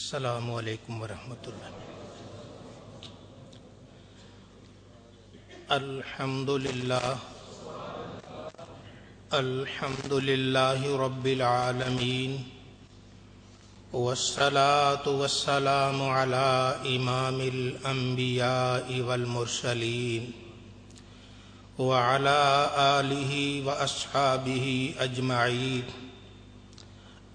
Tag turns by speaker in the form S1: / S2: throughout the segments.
S1: السلام علیکم ورحمۃ اللہ۔ الحمد للہ رب العالمین، والصلاة والسلام علی امام الانبیاء والمرسلین وعلی آلہ واصحابہ اجمعین،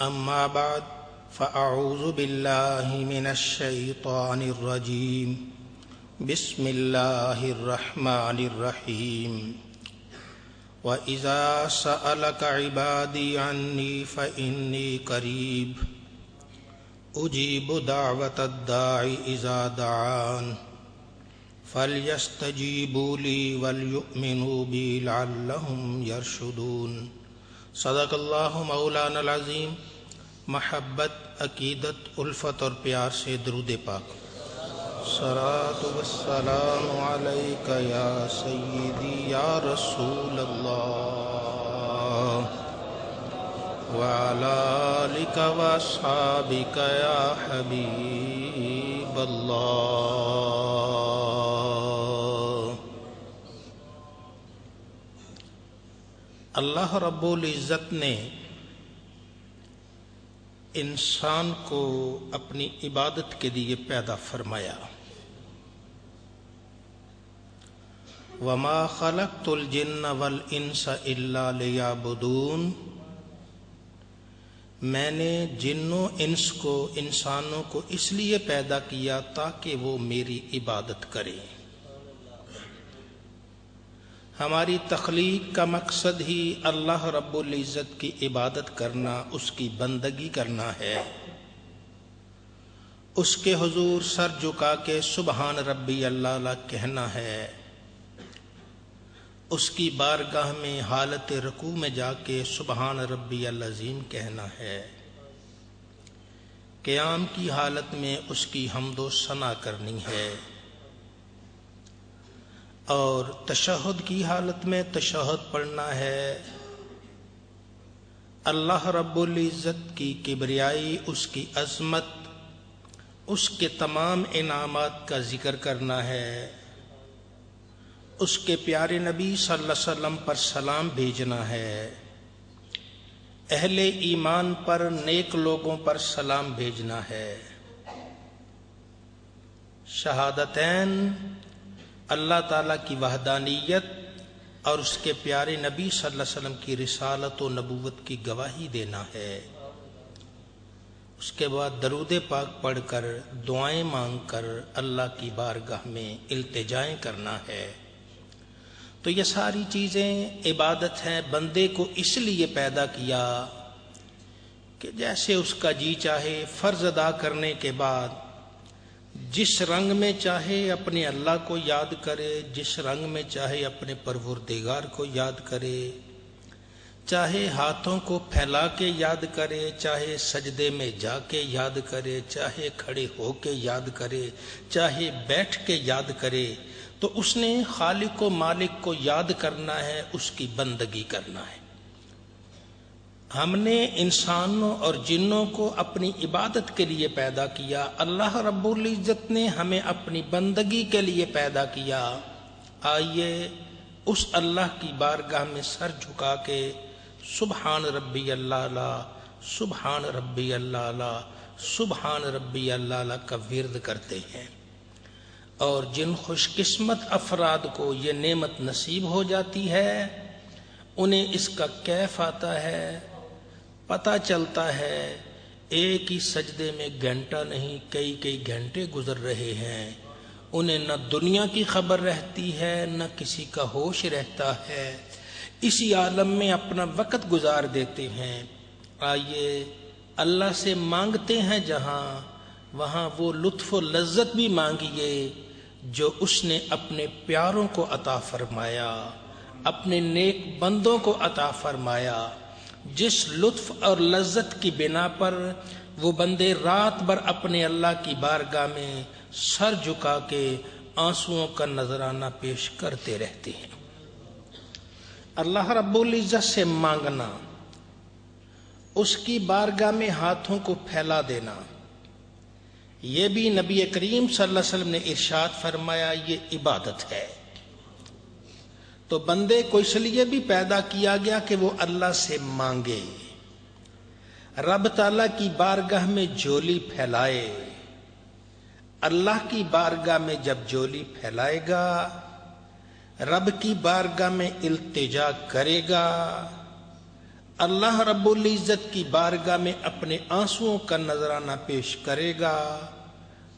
S1: اما بعد فاعوذ باللہ من الشیطان الرجیم، بسم اللہ الرحمن الرحیم۔ وَإِذَا سَأَلَكَ عِبَادِي عَنِّي فَإِنِّي قَرِيبٌ أُجِيبُ دَعْوَةَ الدَّاعِ إِذَا دَعَانِ فَلْيَسْتَجِيبُوا لِي وَلْيُؤْمِنُوا بِي لَعَلَّهُمْ يَرْشُدُونَ۔ صدق اللہ مولانا العظیم۔ محبت، عقیدت، الفت اور پیار سے درود پاک۔ صلاۃ والسلام علیک یا سیدی یا رسول اللہ، وعلی آلک واصحابک یا حبیب اللہ۔ اللہ رب العزت نے انسان کو اپنی عبادت کے لیے پیدا فرمایا۔ وَمَا خَلَقْتُ الْجِنَّ وَالْإِنسَ إِلَّا لِيَعْبُدُونَ، میں نے جنوں انس کو، انسانوں کو اس لیے پیدا کیا تاکہ وہ میری عبادت کریں۔ ہماری تخلیق کا مقصد ہی اللہ رب العزت کی عبادت کرنا، اس کی بندگی کرنا ہے، اس کے حضور سر جھکا کے سبحان ربی اللہ کہنا ہے، اس کی بارگاہ میں حالت رکوع میں جا کے سبحان ربی العظیم کہنا ہے، قیام کی حالت میں اس کی حمد و ثنا کرنی ہے، اور تشہد کی حالت میں تشہد پڑھنا ہے۔ اللہ رب العزت کی کبریائی، اس کی عظمت، اس کے تمام انعامات کا ذکر کرنا ہے، اس کے پیارے نبی صلی اللہ علیہ وسلم پر سلام بھیجنا ہے، اہل ایمان پر، نیک لوگوں پر سلام بھیجنا ہے۔ شہادتین، اللہ تعالیٰ کی وحدانیت اور اس کے پیارے نبی صلی اللہ علیہ وسلم کی رسالت و نبوت کی گواہی دینا ہے۔ اس کے بعد درود پاک پڑھ کر، دعائیں مانگ کر اللہ کی بارگاہ میں التجائیں کرنا ہے۔ تو یہ ساری چیزیں عبادت ہیں۔ بندے کو اس لیے پیدا کیا کہ جیسے اس کا جی چاہے فرض ادا کرنے کے بعد جس رنگ میں چاہے اپنے اللہ کو یاد کرے، جس رنگ میں چاہے اپنے پروردگار کو یاد کرے، چاہے ہاتھوں کو پھیلا کے یاد کرے، چاہے سجدے میں جا کے یاد کرے، چاہے کھڑے ہو کے یاد کرے، چاہے بیٹھ کے یاد کرے، تو اس نے خالق و مالک کو یاد کرنا ہے، اس کی بندگی کرنا ہے۔ ہم نے انسانوں اور جنوں کو اپنی عبادت کے لیے پیدا کیا، اللہ رب العزت نے ہمیں اپنی بندگی کے لیے پیدا کیا۔ آئیے اس اللہ کی بارگاہ میں سر جھکا کے سبحان ربی اللہ، سبحان ربی اللہ، سبحان ربی اللہ کا ورد کرتے ہیں۔ اور جن خوش قسمت افراد کو یہ نعمت نصیب ہو جاتی ہے، انہیں اس کا کیف آتا ہے، پتہ چلتا ہے۔ ایک ہی سجدے میں گھنٹہ نہیں، کئی گھنٹے گزر رہے ہیں، انہیں نہ دنیا کی خبر رہتی ہے، نہ کسی کا ہوش رہتا ہے، اسی عالم میں اپنا وقت گزار دیتے ہیں۔ آئیے اللہ سے مانگتے ہیں جہاں، وہاں وہ لطف و لذت بھی مانگیے جو اس نے اپنے پیاروں کو عطا فرمایا، اپنے نیک بندوں کو عطا فرمایا، جس لطف اور لذت کی بنا پر وہ بندے رات بھر اپنے اللہ کی بارگاہ میں سر جھکا کے آنسوؤں کا نذرانہ پیش کرتے رہتے ہیں۔ اللہ رب العزت سے مانگنا، اس کی بارگاہ میں ہاتھوں کو پھیلا دینا، یہ بھی نبی کریم صلی اللہ علیہ وسلم نے ارشاد فرمایا یہ عبادت ہے۔ تو بندے کو اس لیے بھی پیدا کیا گیا کہ وہ اللہ سے مانگے، رب تعالیٰ کی بارگاہ میں جھولی پھیلائے۔ اللہ کی بارگاہ میں جب جھولی پھیلائے گا، رب کی بارگاہ میں التجا کرے گا، اللہ رب العزت کی بارگاہ میں اپنے آنسوؤں کا نذرانہ پیش کرے گا،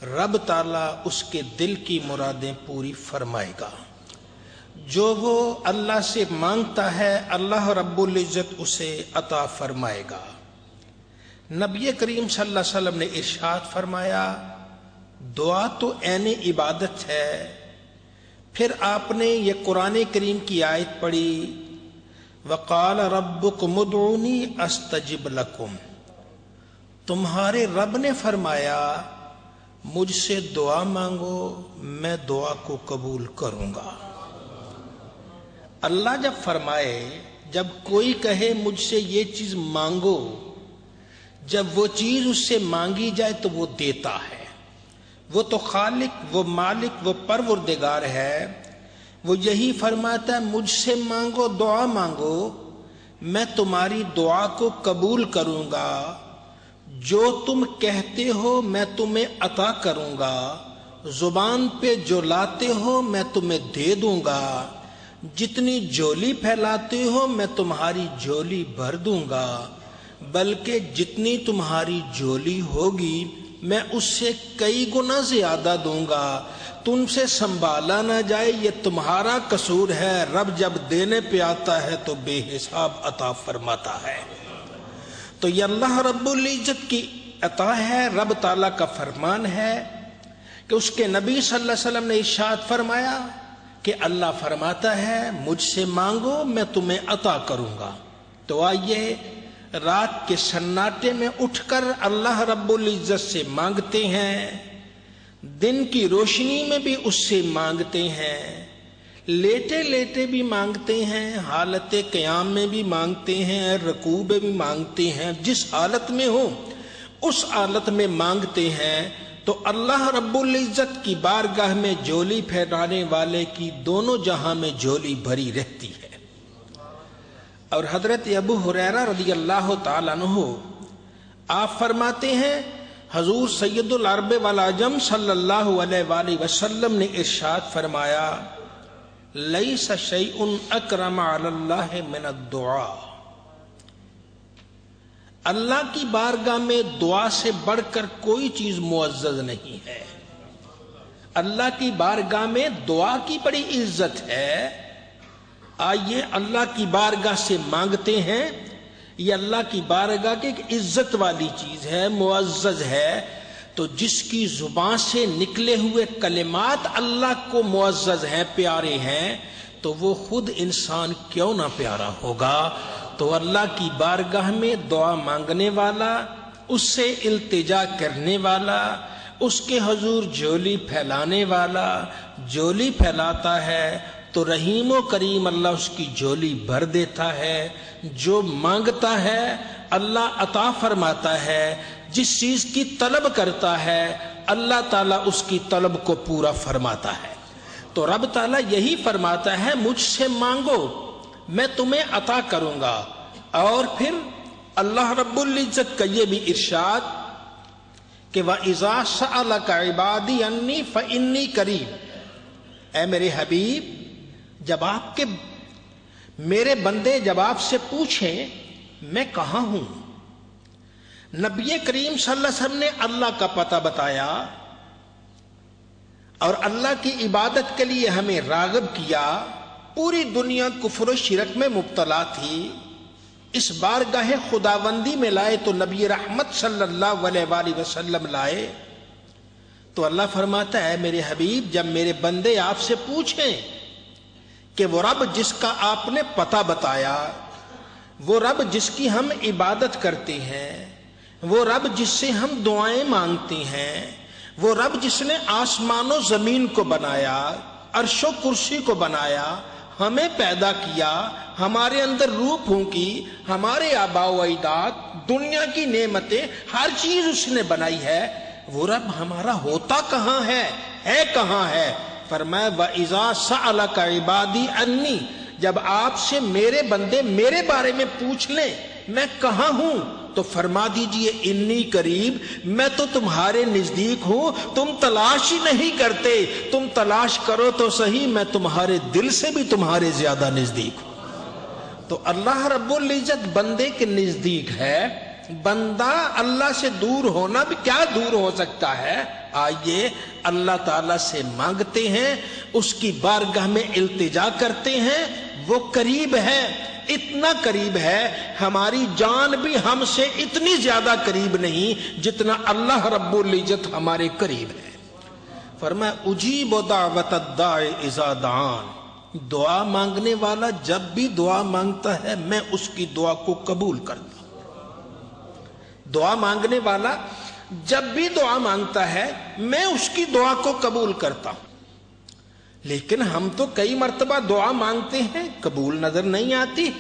S1: رب تعالیٰ اس کے دل کی مرادیں پوری فرمائے گا۔ جو وہ اللہ سے مانگتا ہے اللہ رب العزت اسے عطا فرمائے گا۔ نبی کریم صلی اللہ علیہ وسلم نے ارشاد فرمایا دعا تو عین عبادت ہے۔ پھر آپ نے یہ قرآن کریم کی آیت پڑھی وقال ربکم ادعونی استجب لکم، تمہارے رب نے فرمایا مجھ سے دعا مانگو میں دعا کو قبول کروں گا۔ اللہ جب فرمائے، جب کوئی کہے مجھ سے یہ چیز مانگو، جب وہ چیز اس سے مانگی جائے تو وہ دیتا ہے۔ وہ تو خالق، وہ مالک، وہ پروردگار ہے، وہ یہی فرماتا ہے مجھ سے مانگو، دعا مانگو، میں تمہاری دعا کو قبول کروں گا، جو تم کہتے ہو میں تمہیں عطا کروں گا، زبان پہ جو لاتے ہو میں تمہیں دے دوں گا، جتنی جھولی پھیلاتے ہو میں تمہاری جھولی بھر دوں گا، بلکہ جتنی تمہاری جھولی ہوگی میں اس سے کئی گنا زیادہ دوں گا۔ تم سے سنبھالا نہ جائے یہ تمہارا قصور ہے، رب جب دینے پہ آتا ہے تو بے حساب عطا فرماتا ہے۔ تو یہ اللہ رب العزت کی عطا ہے، رب تعالیٰ کا فرمان ہے کہ اس کے نبی صلی اللہ علیہ وسلم نے ارشاد فرمایا کہ اللہ فرماتا ہے مجھ سے مانگو میں تمہیں عطا کروں گا۔ تو آئیے رات کے سناٹے میں اٹھ کر اللہ رب العزت سے مانگتے ہیں، دن کی روشنی میں بھی اس سے مانگتے ہیں، لیٹے لیٹے بھی مانگتے ہیں، حالت قیام میں بھی مانگتے ہیں، رکوع میں بھی مانگتے ہیں، جس حالت میں ہو اس حالت میں مانگتے ہیں۔ تو اللہ رب العزت کی بارگاہ میں جھولی پھیلانے والے کی دونوں جہاں میں جھولی بھری رہتی ہے۔ اور حضرت ابو ہریرہ رضی اللہ تعالیٰ عنہ آپ فرماتے ہیں حضور سید العرب والعجم صلی اللہ علیہ وآلہ وسلم نے ارشاد فرمایا لیس شیء اکرم علی اللہ من الدعاء، اللہ کی بارگاہ میں دعا سے بڑھ کر کوئی چیز معزز نہیں ہے۔ اللہ کی بارگاہ میں دعا کی بڑی عزت ہے۔ آئیے اللہ کی بارگاہ سے مانگتے ہیں، یہ اللہ کی بارگاہ کی ایک عزت والی چیز ہے، معزز ہے۔ تو جس کی زبان سے نکلے ہوئے کلمات اللہ کو معزز ہیں، پیارے ہیں، تو وہ خود انسان کیوں نہ پیارا ہوگا۔ تو اللہ کی بارگاہ میں دعا مانگنے والا، اس سے التجا کرنے والا، اس کے حضور جھولی پھیلانے والا جھولی پھیلاتا ہے تو رحیم و کریم اللہ اس کی جھولی بھر دیتا ہے۔ جو مانگتا ہے اللہ عطا فرماتا ہے، جس چیز کی طلب کرتا ہے اللہ تعالیٰ اس کی طلب کو پورا فرماتا ہے۔ تو رب تعالیٰ یہی فرماتا ہے مجھ سے مانگو میں تمہیں عطا کروں گا۔ اور پھر اللہ رب العزت کا یہ بھی ارشاد کہ وَإِذَا سَأَلَكَ عِبَادِي عَنِّي فَإِنِّي قَرِيبٌ، اے میرے حبیب جب آپ کے میرے بندے جب آپ سے پوچھیں میں کہاں ہوں، نبی کریم صلی اللہ علیہ وسلم نے اللہ کا پتہ بتایا اور اللہ کی عبادت کے لیے ہمیں راغب کیا۔ پوری دنیا کفر و شرک میں مبتلا تھی، اس بارگاہ خداوندی میں لائے تو نبی رحمت صلی اللہ علیہ وآلہ وسلم لائے۔ تو اللہ فرماتا ہے میرے حبیب جب میرے بندے آپ سے پوچھیں کہ وہ رب جس کا آپ نے پتہ بتایا، وہ رب جس کی ہم عبادت کرتے ہیں، وہ رب جس سے ہم دعائیں مانگتے ہیں، وہ رب جس نے آسمان و زمین کو بنایا، عرش و کرسی کو بنایا، ہمیں پیدا کیا، ہمارے اندر روح پھونکی، ہمارے آباء و اجداد، دنیا کی نعمتیں، ہر چیز اس نے بنائی ہے۔ وہ رب ہمارا ہوتا کہاں ہے کہاں ہے؟ فرمایا وَإِذَا سَأَلَكَ عِبَادِي عَنِّي، جب آپ سے میرے بندے میرے بارے میں پوچھ لیں میں کہاں ہوں تو فرما دیجئے انی قریب، میں تو تمہارے نزدیک ہوں، تم تلاش ہی نہیں کرتے، تم تلاش کرو تو صحیح، میں تمہارے دل سے بھی تمہارے زیادہ نزدیک ہوں۔ تو اللہ رب العزت بندے کے نزدیک ہے، بندہ اللہ سے دور ہونا بھی کیا دور ہو سکتا ہے؟ آئیے اللہ تعالیٰ سے مانگتے ہیں، اس کی بارگاہ میں التجا کرتے ہیں، وہ قریب ہے، اتنا قریب ہے ہماری جان بھی ہم سے اتنی زیادہ قریب نہیں جتنا اللہ رب العزت ہمارے قریب ہے۔ فرمایا اجیب دعوت الداع اذا دعان، دعا مانگنے والا جب بھی دعا مانگتا ہے میں اس کی دعا کو قبول کرتا ہوں۔ دعا مانگنے والا جب بھی دعا مانگتا ہے میں اس کی دعا کو قبول کرتا ہوں۔ لیکن ہم تو کئی مرتبہ دعا مانگتے ہیں قبول نظر نہیں آتی،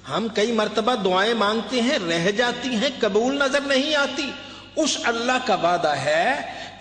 S1: ہم کئی مرتبہ دعائیں مانگتے ہیں رہ جاتی ہیں قبول نظر نہیں آتی۔ اس اللہ کا وعدہ ہے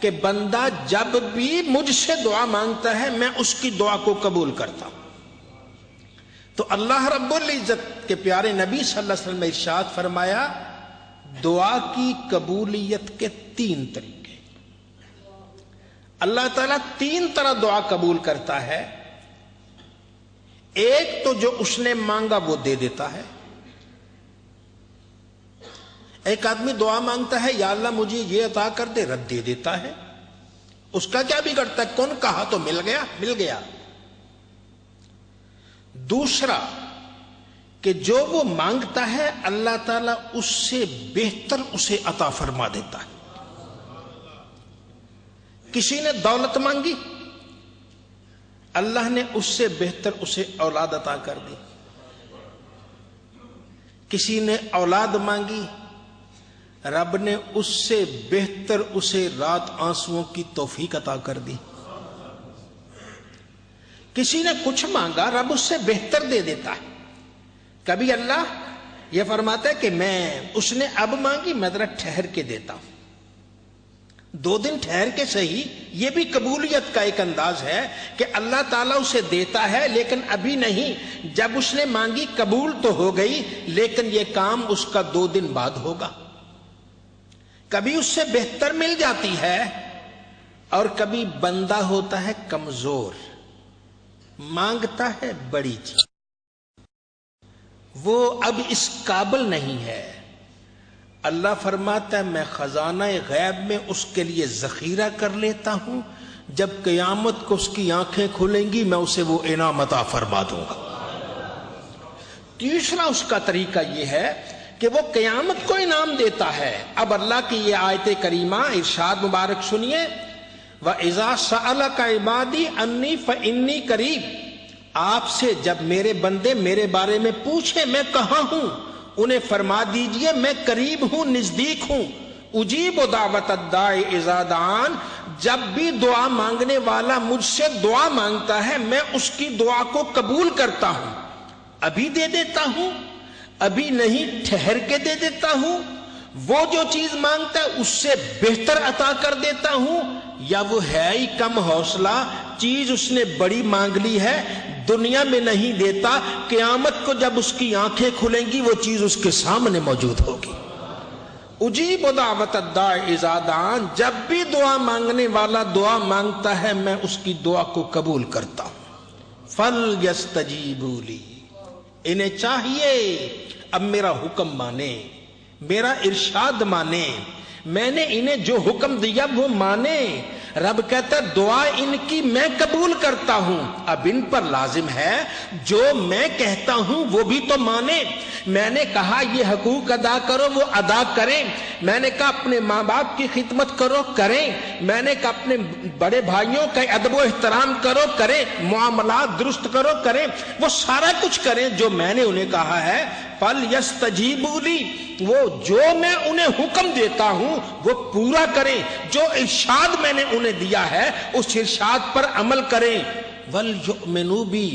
S1: کہ بندہ جب بھی مجھ سے دعا مانگتا ہے میں اس کی دعا کو قبول کرتا ہوں۔ تو اللہ رب العزت کے پیارے نبی صلی اللہ علیہ وسلم نے ارشاد فرمایا دعا کی قبولیت کے 3 طریقے، اللہ تعالیٰ 3 طرح دعا قبول کرتا ہے۔ ایک تو جو اس نے مانگا وہ دے دیتا ہے۔ ایک آدمی دعا مانگتا ہے یا اللہ مجھے یہ عطا کر دے، رب دے دیتا ہے، اس کا کیا بگڑتا ہے، کون کہا تو مل گیا مل گیا۔ دوسرا کہ جو وہ مانگتا ہے اللہ تعالیٰ اس سے بہتر اسے عطا فرما دیتا ہے۔ کسی نے دولت مانگی اللہ نے اس سے بہتر اسے اولاد عطا کر دی، کسی نے اولاد مانگی رب نے اس سے بہتر اسے رات آنسوؤں کی توفیق عطا کر دی، کسی نے کچھ مانگا رب اس سے بہتر دے دیتا ہے۔ کبھی اللہ یہ فرماتا ہے کہ میں اس نے اب مانگی میں ذرا ٹھہر کے دیتا ہوں، 2 دن ٹھہر کے صحیح، یہ بھی قبولیت کا ایک انداز ہے کہ اللہ تعالیٰ اسے دیتا ہے لیکن ابھی نہیں، جب اس نے مانگی قبول تو ہو گئی لیکن یہ کام اس کا 2 دن بعد ہوگا۔ کبھی اس سے بہتر مل جاتی ہے اور کبھی بندہ ہوتا ہے کمزور، مانگتا ہے بڑی چیز، وہ اب اس قابل نہیں ہے، اللہ فرماتا ہے میں خزانہ غیب میں اس کے لیے ذخیرہ کر لیتا ہوں، جب قیامت کو اس کی آنکھیں کھلیں گی میں اسے وہ انعام عطا فرما دوں گا۔ تیسرا اس کا طریقہ یہ ہے کہ وہ قیامت کو انعام دیتا ہے۔ اب اللہ کی یہ آیت کریمہ ارشاد مبارک سنیے وَإِذَا سَأَلَكَ عِبَادِي عَنِّي فَإِنِّي قَرِيبٌ، آپ سے جب میرے بندے میرے بارے میں پوچھیں میں کہاں ہوں انہیں فرما دیجئے میں قریب ہوں، نزدیک ہوں۔ اجیب دعوت الداع اذا دعان، جب بھی دعا مانگنے والا مجھ سے دعا مانگتا ہے میں اس کی دعا کو قبول کرتا ہوں، ابھی دے دیتا ہوں، ابھی نہیں ٹھہر کے دے دیتا ہوں، وہ جو چیز مانگتا ہے اس سے بہتر عطا کر دیتا ہوں، یا وہ ہے ہی کم حوصلہ چیز اس نے بڑی مانگ لی ہے دنیا میں نہیں دیتا، قیامت کو جب اس کی آنکھیں کھلیں گی وہ چیز اس کے سامنے موجود ہوگی۔ اجیب دعوت الداع اذا دعان، جب بھی دعا مانگنے والا دعا مانگتا ہے میں اس کی دعا کو قبول کرتا ہوں۔ فَلْيَسْتَجِيبُوا لِي، انہیں چاہیے اب میرا حکم مانے، میرا ارشاد مانے، میں نے انہیں جو حکم دیا وہ مانے۔ رب کہتا ہے دعا ان کی میں قبول کرتا ہوں، اب ان پر لازم ہے جو میں کہتا ہوں وہ بھی تو مانے۔ میں نے کہا یہ حقوق ادا کرو وہ ادا کریں، میں نے کہا اپنے ماں باپ کی خدمت کرو کریں، میں نے کہا اپنے بڑے بھائیوں کا ادب و احترام کرو کریں، معاملات درست کرو کریں، وہ سارا کچھ کریں جو میں نے انہیں کہا ہے۔ فَلْيَسْتَجِيبُوا لِي، وہ جو میں انہیں حکم دیتا ہوں وہ پورا کریں، جو ارشاد میں نے انہیں دیا ہے اس ارشاد پر عمل کریں۔ وَلْيُؤْمِنُوا بِي،